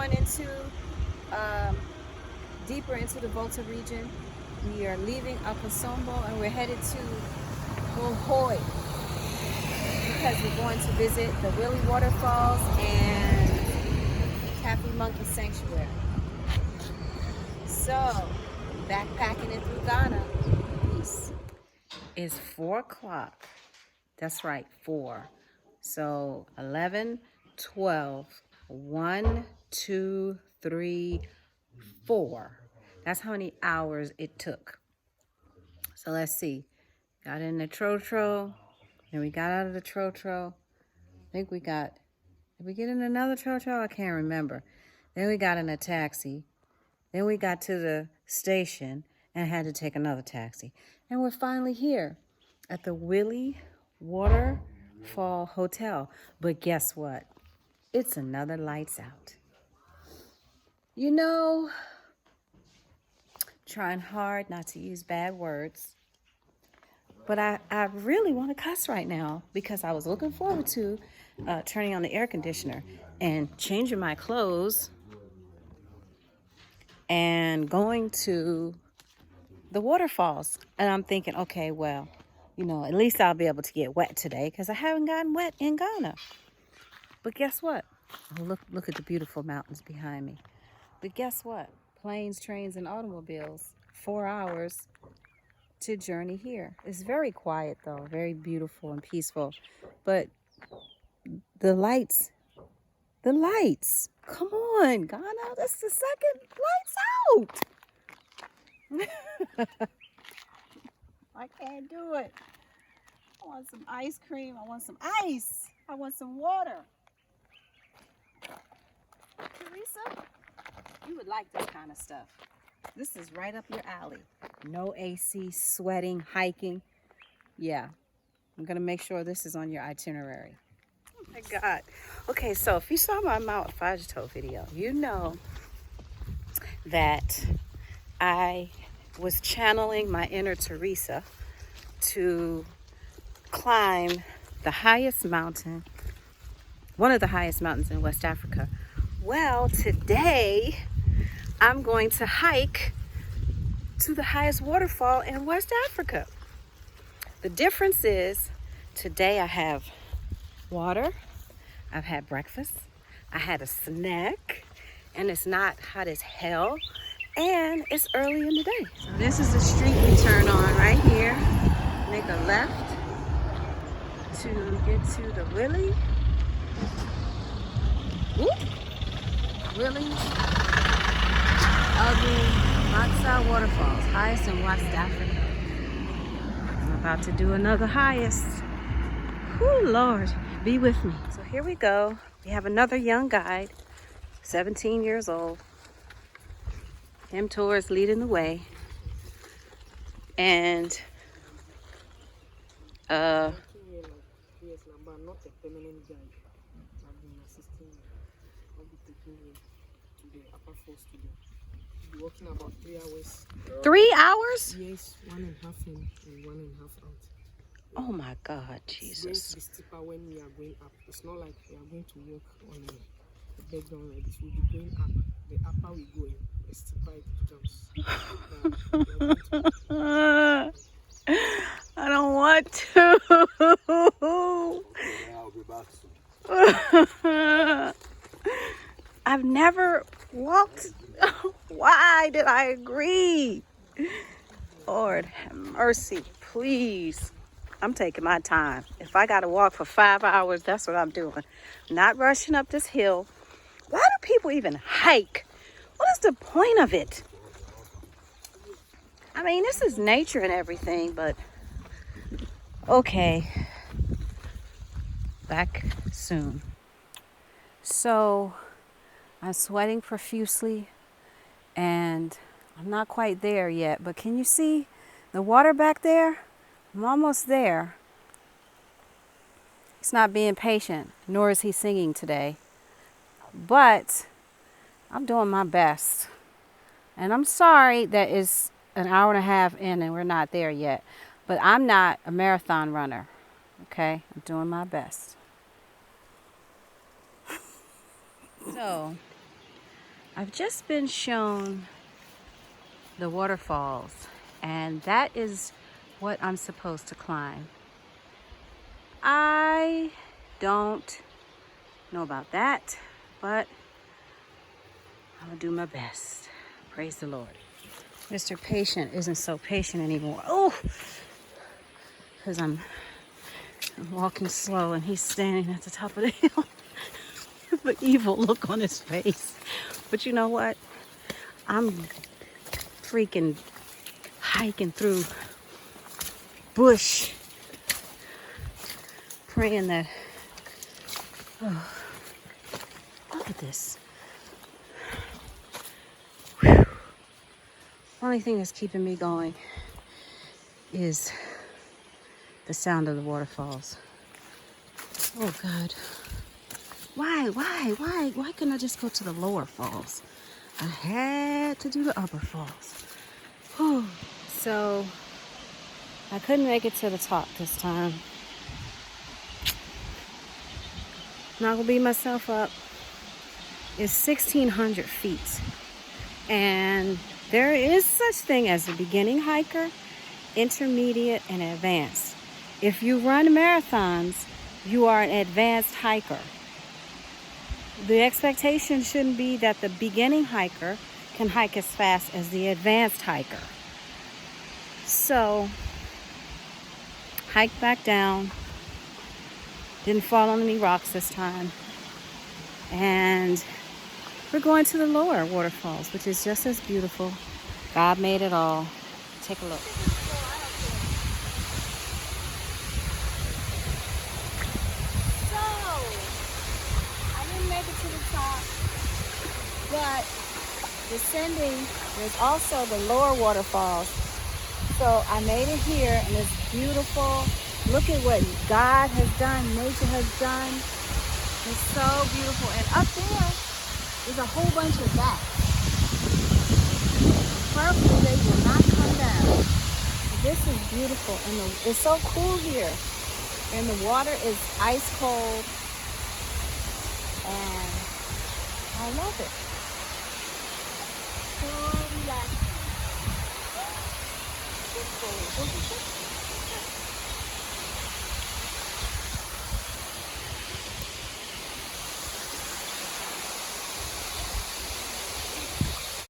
going into deeper into the Volta region. We are leaving Akosombo and we're headed to Hohoe because we're going to visit the Wli Waterfalls and Taffy Monkey Sanctuary. So, backpacking it through Ghana. Peace. It's 4 o'clock. That's right, 4. So 11, 12, 1, 2, 3, 4. That's how many hours it took. So let's see. Got in the Trotro, and we got out of the Trotro. I think we got, did we get in another Trotro? I can't remember. Then we got in a taxi. Then we got to the station and had to take another taxi. And we're finally here at the Wli Waterfall Hotel. But guess what? It's another lights out. You know, trying hard not to use bad words. But I really want to cuss right now because I was looking forward to turning on the air conditioner and changing my clothes and going to the waterfalls. And I'm thinking, okay, well, you know, at least I'll be able to get wet today because I haven't gotten wet in Ghana. But guess what? Oh, look at the beautiful mountains behind me. But guess what? Planes, trains, and automobiles, 4 hours to journey here. It's very quiet though, very beautiful and peaceful. But the lights, come on, Ghana, that's the second lights out. I can't do it. I want some ice cream. I want some ice. I want some water. Teresa, you would like this kind of stuff. This is right up your alley. No AC, sweating, hiking. Yeah, I'm gonna make sure this is on your itinerary. Oh my God. Okay, so if you saw my Mount Fajito video, you know that I was channeling my inner Teresa to climb the highest mountain, one of the highest mountains in West Africa. Well, today I'm going to hike to the highest waterfall in West Africa. The difference is today I have water, I've had breakfast, I had a snack, and it's not hot as hell, and it's early in the day. So this is the street we turn on right here. Make a left to get to the Wli Waterfalls, Waterfalls, highest in West Africa. I'm about to do another highest. Whew, Lord, be with me. So here we go. We have another young guide, 17 years old. Him tours leading the way. And not a permanent guide. I've been assisting you. I'll be taking you to the upper falls today. You'll be walking about 3 hours. 3 hours? Yes, 1.5 in and 1.5 out. Oh my God, It's going to Jesus. be steeper when we are going up. It's not like we are going to walk on a background like this. We'll be going up. The upper we go in, the steeper it becomes. I don't want to. I'll be back soon. I've never walked. Why did I agree? Lord have mercy, please. I'm taking my time. If I gotta walk for 5 hours, that's what I'm doing. Not rushing up this hill. Why do people even hike? What is the point of it? I mean, this is nature and everything, but okay. Back soon. So, I'm sweating profusely and I'm not quite there yet, but can you see the water back there? I'm almost there. He's not being patient, nor is he singing today. But I'm doing my best. And I'm sorry that it's an hour and a half in and we're not there yet. But I'm not a marathon runner. Okay? I'm doing my best. So, I've just been shown the waterfalls, and that is what I'm supposed to climb. I don't know about that, but I'm gonna do my best. Praise the Lord. Mr. Patient isn't so patient anymore. Oh, because I'm walking slow and he's standing at the top of the hill with an evil look on his face. But you know what? I'm freaking hiking through bush, praying that, oh, look at this. Whew. Only thing that's keeping me going is the sound of the waterfalls. Oh God. Why couldn't I just go to the lower falls? I had to do the upper falls. Whew. So I couldn't make it to the top this time. Not gonna beat myself up. It's 1,600 feet. And there is such thing as a beginning hiker, intermediate, and advanced. If you run marathons, you are an advanced hiker. The expectation shouldn't be that the beginning hiker can hike as fast as the advanced hiker. So, hike back down. Didn't fall on any rocks this time. And we're going to the lower waterfalls, which is just as beautiful. God made it all. Take a look. So, I didn't make it to the top, but descending, there's also the lower waterfalls. So I made it here, and it's beautiful. Look at what God has done, nature has done. It's so beautiful. And up there is a whole bunch of bats. Hopefully they will not come down. This is beautiful, and it's so cool here. And the water is ice cold, and I love it. So relaxing.